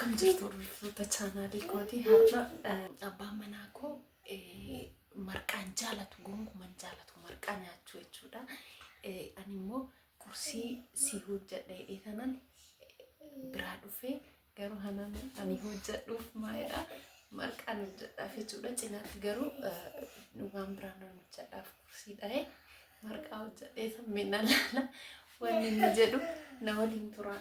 Akkam jirtu hordoftoota chaanaalii kootii har'a abbaan manaa koo marqaan jaalatu gonkuman jaalatu marqaa nyaachuu jechuudha. Ani immoo kursii si hojjedhee tanan biraa dhufee garuu hanan ani hojjedhuuf maayidha marqaan hojjedhaaf jechuudha. Cinaatti garuu waan biraan hojjedhaaf kursii dha'ee marqaa hojjedhee san minna laala wanni inni jedhu na waliin tura.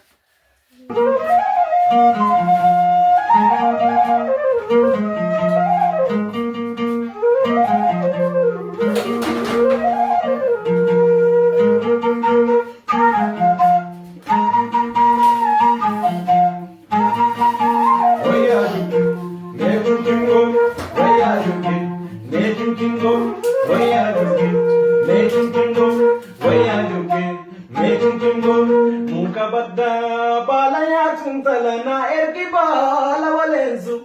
Balaya suntalana ergi bala walenzu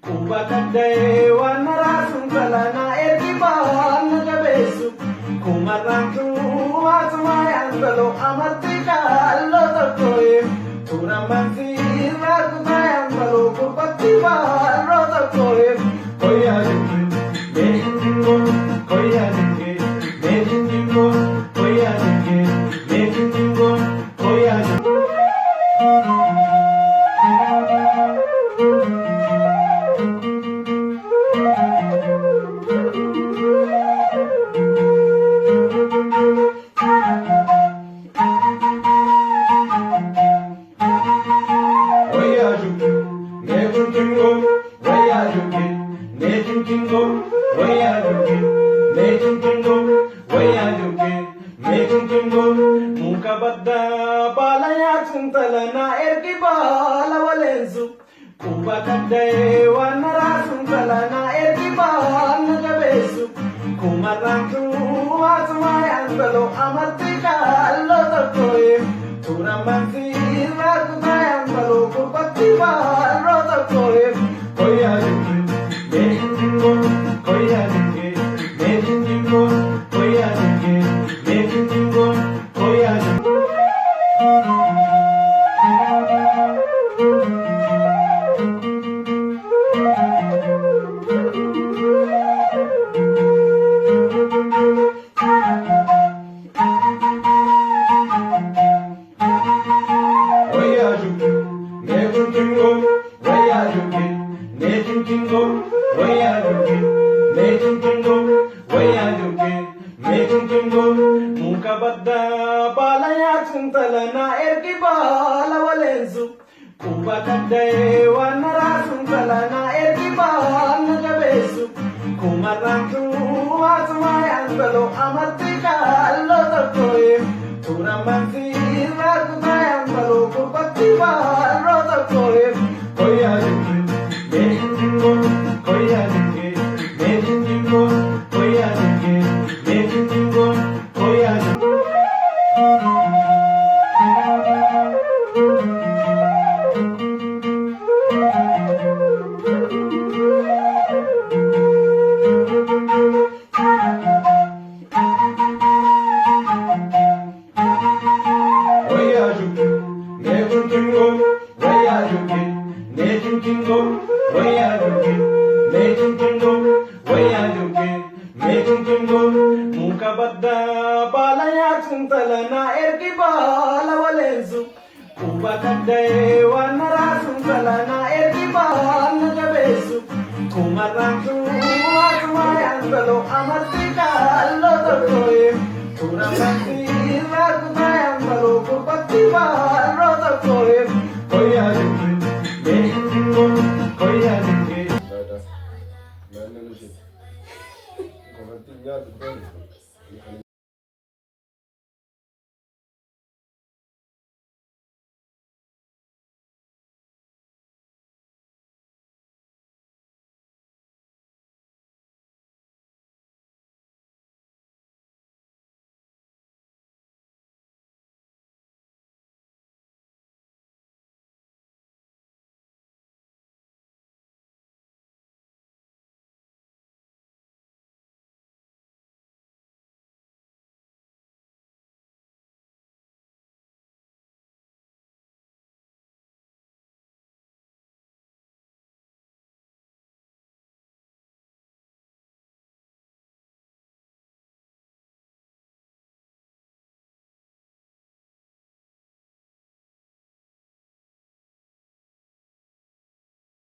kuba kadai wanara suntalana ergi bala gabesu kumarantu atma yandalo amatika lo takoye turamanzi rakuta yandalo kupati balo takoye koya dinge mejingo koya dinge mejingo koya dinge mejingo koya dinge. Balaya suntalana ergi bala walenzu kuba kadai wanara suntalana ergi bala gabesu kumarantu atma yandalo amatika lo takoye turamanzi rakuta yandalo kupati balo takoye koya dinge mejingo koya dinge mejingo koya dinge mejingo koya dinge. Balaya suntalana ergi bala walenzu kuba kadai wanara suntalana ergi bala gabesu kumarantu atma yandalo amatika lo takoye turamanzi rakuta yandalo kupati balo takoye koya dinge mejingo koya dinge mejingo koya dinge mejingo koya dinge. Balaya suntalana ergi bala walenzu kuba kadai wanara suntalana ergi bala gabesu kumarantu atma yandalo amatika lo takoye turamanzi rakuta yandalo kupati balo takoye koya dinge mejingo koya dinge.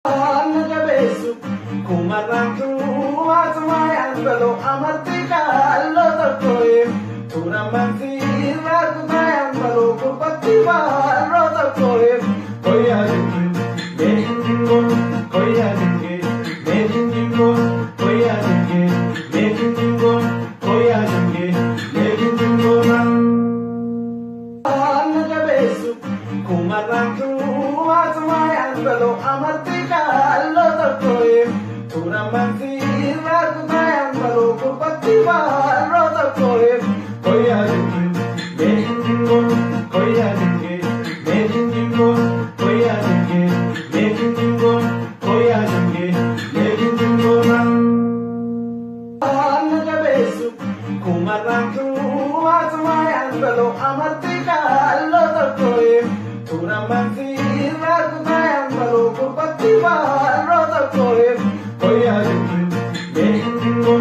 Anna jabeessu kumarrantu asuma yambalo amartika allo tokkoye tunamansi rakuta yambalo kupatti barro tokkoye koya jingi mejingo koya jingi mejingo koya jingi mejingo koya jingi mejingo na Anna jabeessu kumarrantu asuma yambalo amartika allo tokkoye tunamansi rakuta yambalo kupatti barro tokkoye koya jingi mejingo koya jingi mejingo koya jingi mejingo koya jingi mejingo na Anna jabeessu kumarrantu asuma yambalo amartika allo tokkoye tunamansi rakuta yambalo kupatti barro tokkoye koya jingi mejingo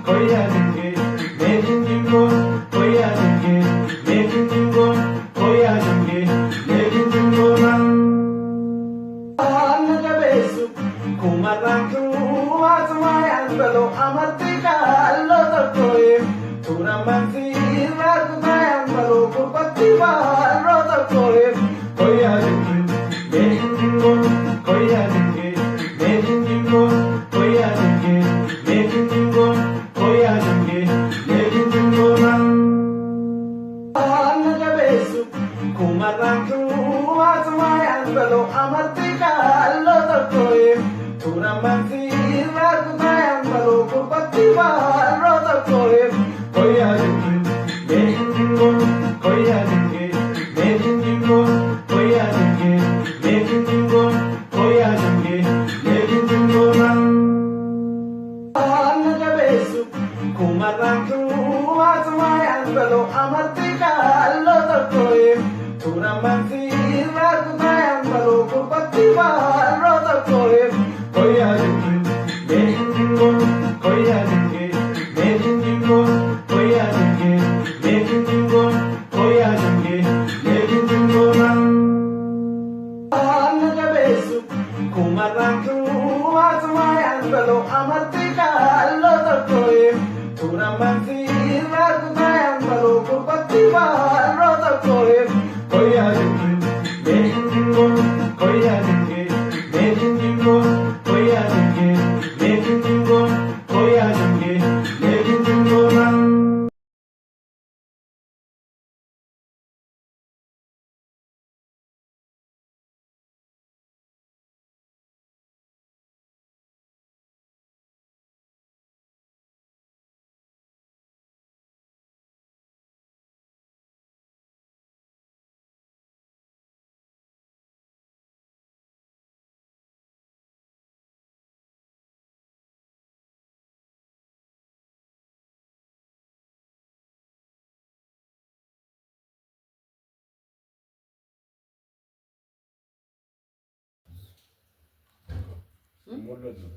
koya jingi mejingo koya jingi mejingo koya jingi mejingo na Anna jabeessu kumarrantu asuma yambalo amartika allo tokkoye tunamansi rakuta yambalo kupatti barro tokkoye koya jingi mejingo koya jingi mejingo koya jingi mejingo koya jingi mejingo na Anna jabeessu kumarrantu asuma yambalo amartika allo tokkoye tunamansi rakuta yambalo kupatti barro tokkoye koya jingi mejingo koya jingi mejingo koya jingi mejingo koya jingi mejingo na Anna jabeessu kumarrantu asuma yambalo amartika allo tokkoye tunamansi rakuta yambalo kupatti barro tokkoye koya jingi mejingo koya jingi mejingo koya jingi mejingo koya jingi mejingo na Anna jabeessu kumarrantu asuma yambalo amartika allo tokkoye tunamansi rakuta yambalo kupatti barro tokkoye koya jingi mejingo koya jingi mejingo koya jingi mejingo koya jingi mejingo na Mul'atu.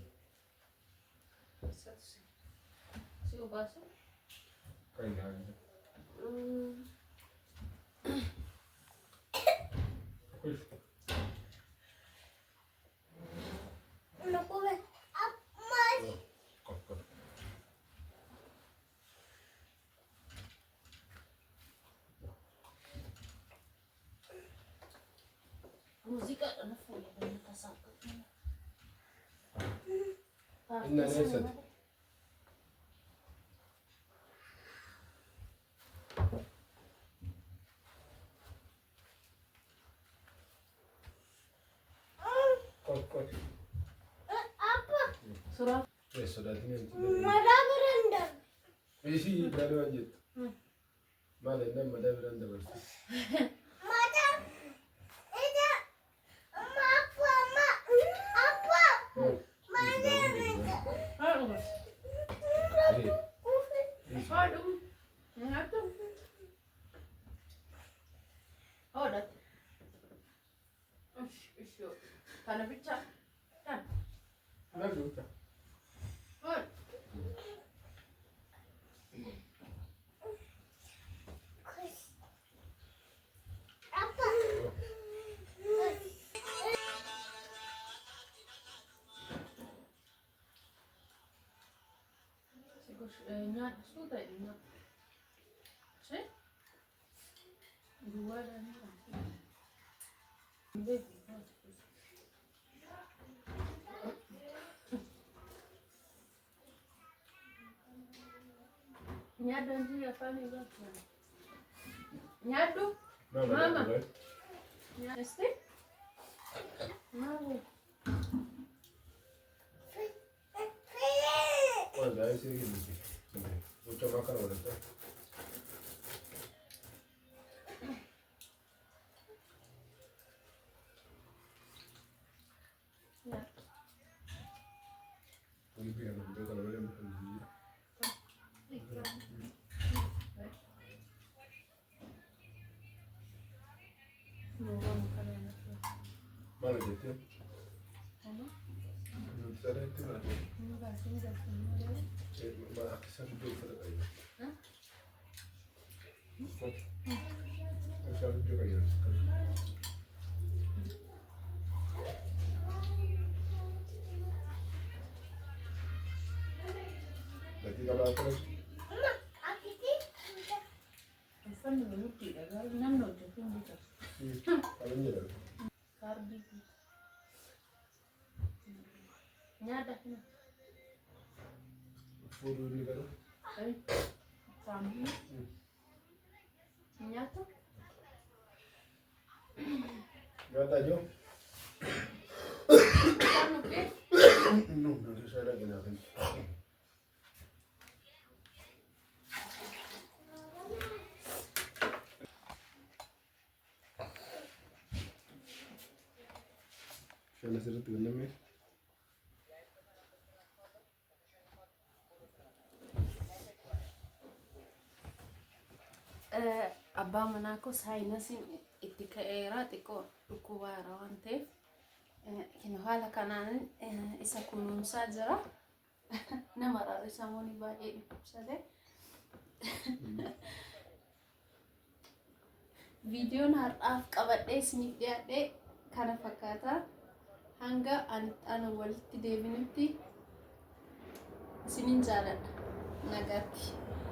Si ubasa? Kailangan. Musika ano po yung nakasakot na. Innanesat. Kot. Surah? Yes, sodaatini anti. Madaa baranda. Isi dalu anjit. Maal ennam madaa biraan dabarti. Madaa. Ida. Apa. Madaa baranda. Aduh. Ngatu. Oh, dat. Ish. Kana bicha. Kan. Lalu ta. Oh. Apa. nyaata suu ta'e nyaata. Ishee duwwaadhaan nyaadaan si afaan irratti nyaaddu mama nyaasti maali Wanda ai sai yin miki. Wuce ma kana wadata. Ini biar nanti kalau ada makan di mana jadi? Saya itu mana? Mana akses itu pada kayu. Akses itu kayu. Jadi kalau apa? Uffanni nuti dhagaa namni hojjetu hin bitu. Kalau ni dah. Kaardi nyaata kana Food ni kan? saambii nyaata Gata jo? kan oke No, no saya lagi nak. Saya sirriitti kenname. abbaa manaa koo saayinasiin itti ka'eera xiqqoo dhukkubaara waan ta'eef haala kanaan isa kunuunsaa jira. Nama rarrisamuun baay'ee dhukkubsate. Viidiyoon har'aaf qabadhee isiniif dhiyaadhee kana fakkaata. Hanga ani walitti deebinutti isinin jaaladha. Nagaatti.